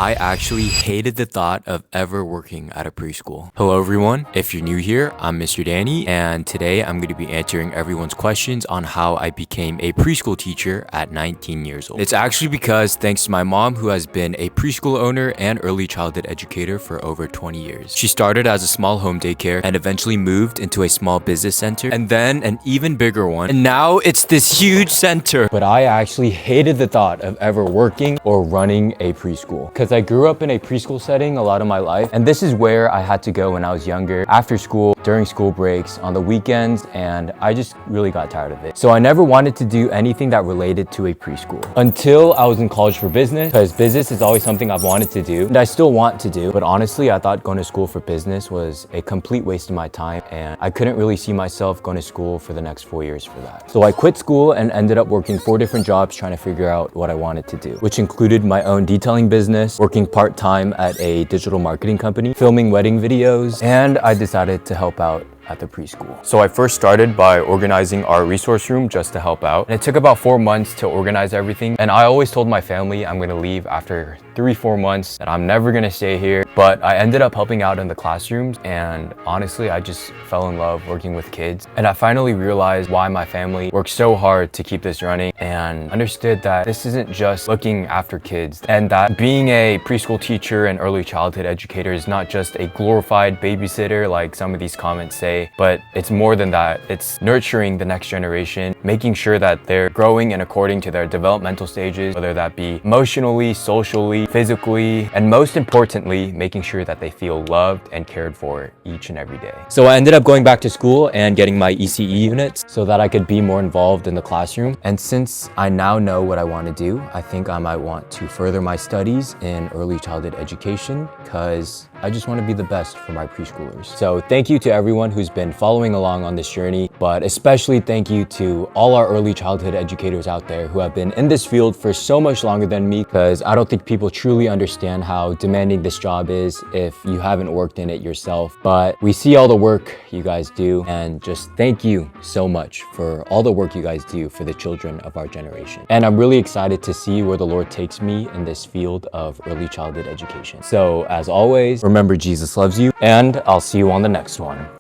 I actually hated the thought of ever working at a preschool. Hello everyone, if you're new here, I'm Mr. Danny, and today I'm going to be answering everyone's questions on how I became a preschool teacher at 19 years old. It's actually because thanks to my mom, who has been a preschool owner and early childhood educator for over 20 years. She started as a small home daycare and eventually moved into a small business center and then an even bigger one. And now it's this huge center. But I actually hated the thought of ever working or running a preschool because I grew up in a preschool setting a lot of my life, and this is where I had to go when I was younger, after school, during school breaks, on the weekends, and I just really got tired of it. So I never wanted to do anything that related to a preschool until I was in college for business, because business is always something I've wanted to do and I still want to do. But honestly, I thought going to school for business was a complete waste of my time, and I couldn't really see myself going to school for the next 4 years for that. So I quit school and ended up working 4 different jobs trying to figure out what I wanted to do, which included my own detailing business, working part-time at a digital marketing company, filming wedding videos, and I decided to help out at the preschool. So I first started by organizing our resource room just to help out. And it took about 4 months to organize everything. And I always told my family I'm gonna leave after 3-4 months, that I'm never gonna stay here. But I ended up helping out in the classrooms, and honestly, I just fell in love working with kids. And I finally realized why my family worked so hard to keep this running, and understood that this isn't just looking after kids, and that being a preschool teacher and early childhood educator is not just a glorified babysitter like some of these comments say, but it's more than that. It's nurturing the next generation, making sure that they're growing and according to their developmental stages, whether that be emotionally, socially, physically, and most importantly, making sure that they feel loved and cared for each and every day. So I ended up going back to school and getting my ECE units so that I could be more involved in the classroom. And since I now know what I want to do, I think I might want to further my studies in early childhood education, because I just want to be the best for my preschoolers. So thank you to everyone who's been following along on this journey, but especially thank you to all our early childhood educators out there who have been in this field for so much longer than me, because I don't think people truly understand how demanding this job is if you haven't worked in it yourself. But we see all the work you guys do, and just thank you so much for all the work you guys do for the children of our generation. And I'm really excited to see where the Lord takes me in this field of early childhood education. So as always, remember Jesus loves you, and I'll see you on the next one.